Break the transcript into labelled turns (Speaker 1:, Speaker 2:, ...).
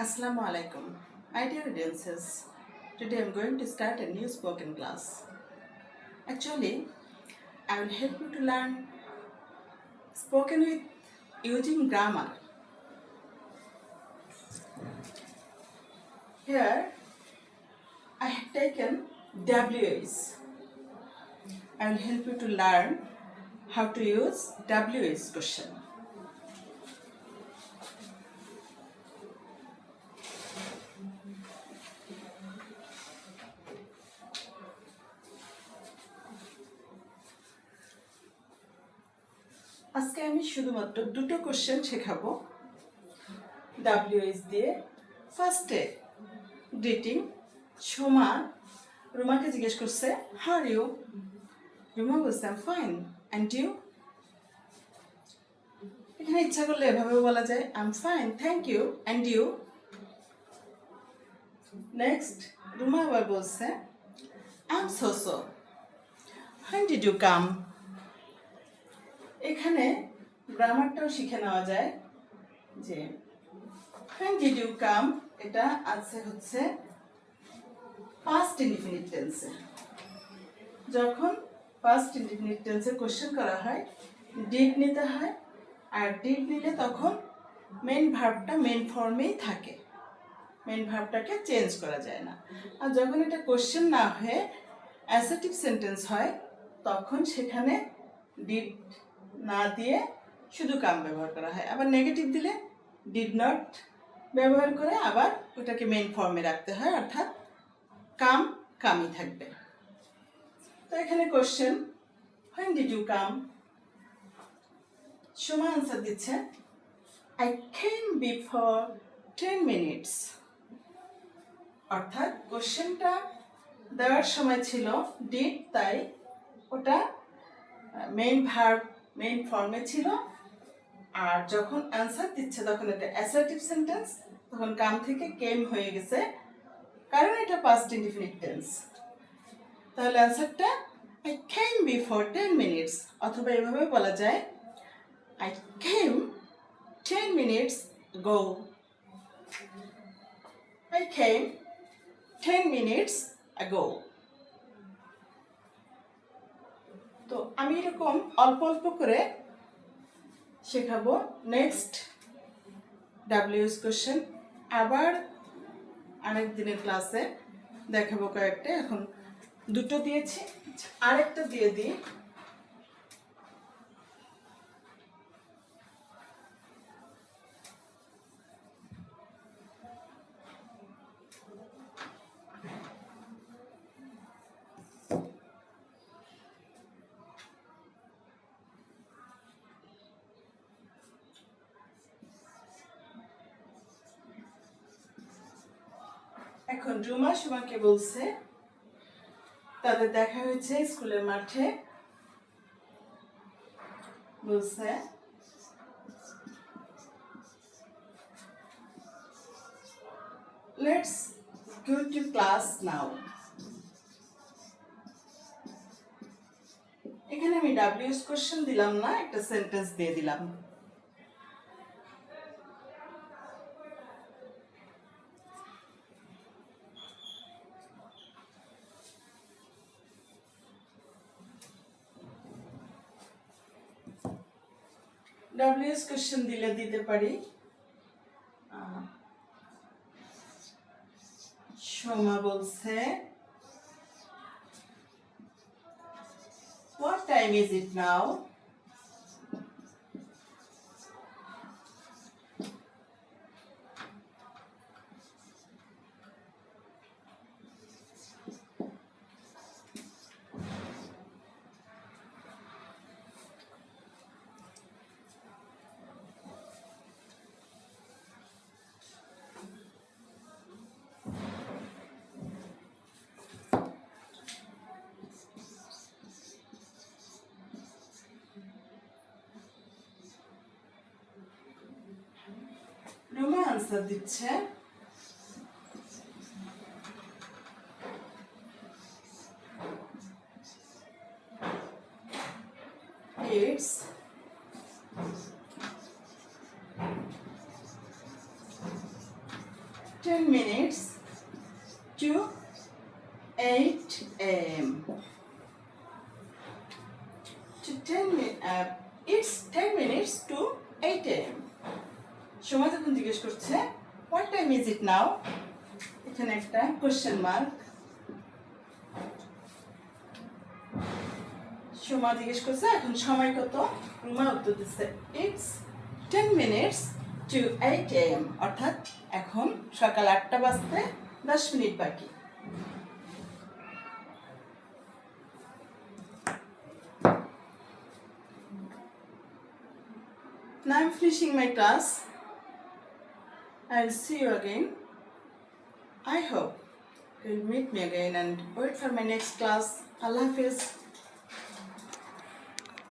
Speaker 1: Assalamu alaikum. My dear audiences, today I am going to start a new spoken class. Actually, I will help you to learn spoken with using grammar. Here, I have taken WH. I will help you to learn how to use WH question. আজকে আমি শুধুমাত্র দুটো question শেখাবো WH দিয়ে। ফার্স্টে greeting. রুমাকে জিজ্ঞেস করছে how are you. রুমা বলছে I am fine and you. এখানে ইচ্ছা করলে এভাবে বলা যায় I am fine thank you and you. Next রুমা আবার বলছে I am so when did you come. এখানে গ্রামারটাও শিখে নেওয়া যায় যে হোয়েন ডিড ইউ কাম এটা আছে হচ্ছে পাস্ট ইনডিফিনিট টেন্সে। যখন পাস্ট ইনডিফিনিট টেন্সে কোশ্চেন করা হয় ডিড নিতে হয়, আর ডিড নিলে তখন মেন ভার্বটা মেন ফর্মেই থাকে, মেন ভার্বটাকে চেঞ্জ করা যায় না। আর যখন এটা কোশ্চেন না হয়ে অ্যাসার্টিভ সেন্টেন্স হয় তখন সেখানে ডিড না দিয়ে শুধু কাম ব্যবহার করা হয়। আবার নেগেটিভ দিলে ডিড নট ব্যবহার করে আবার ওটাকে মেন ফর্মে রাখতে হয়, অর্থাৎ কাম কামই থাকবে। তো এখানে question when did you come. Soma answer দিচ্ছে আই কেম বিফোর 10 মিনিটস। অর্থাৎ কোশ্চেনটা দেওয়ার সময় ছিল ডিড, তাই ওটা মেইন ভার্ব মেইন ফর্মে ছিল। আর যখন অ্যান্সার দিচ্ছে তখন এটা অ্যাসার্টিভ সেন্টেন্স, তখন কাম থেকে কেম হয়ে গেছে, কারণ এটা পাস্ট ইনডিফিনিট টেন্স। তাহলে অ্যান্সারটা আই কেম বিফোর 10 মিনিটস, অথবা এভাবে বলা যায় I came 10 minutes go. I came 10 minutes ago. তো আমি এরকম অল্প অল্প করে শেখাবো। নেক্সট WH কোশ্চেন আবার আরেক দিনের ক্লাসে দেখাবো কয়েকটা। এখন দুটো দিয়েছি, আরেকটা দিয়ে দিই। এখন রুমা সুমাকে বলছে তাদের দেখা হয়েছে স্কুলের মাঠে। বলছে লেটস গো টু ক্লাস নাও। এখানে আমি WH কোশ্চেন দিলাম না, একটা সেন্টেন্স দিয়ে দিলাম। WH কোশ্চেন দিলে দিতে পারি সোমা বলছে what time is it now? Ruma answer দিচ্ছে it's 10 10 minutes to 8 a.m. It's 10 minutes to 8 a.m. সময় যখন জিজ্ঞেস করছে what time is it now, এখানে একটা কোশ্চেন মার্ক। সময় জিজ্ঞেস করছে এখন সময় কত, রুমা উত্তর দিচ্ছে it's 10 minutes to 8 a.m. অর্থাৎ এখন সকাল 8টা বাজতে 10 মিনিট বাকি। Now I'm finishing my class. I'll see you again. I hope you'll meet me again and wait for my next class. Allah Hafiz.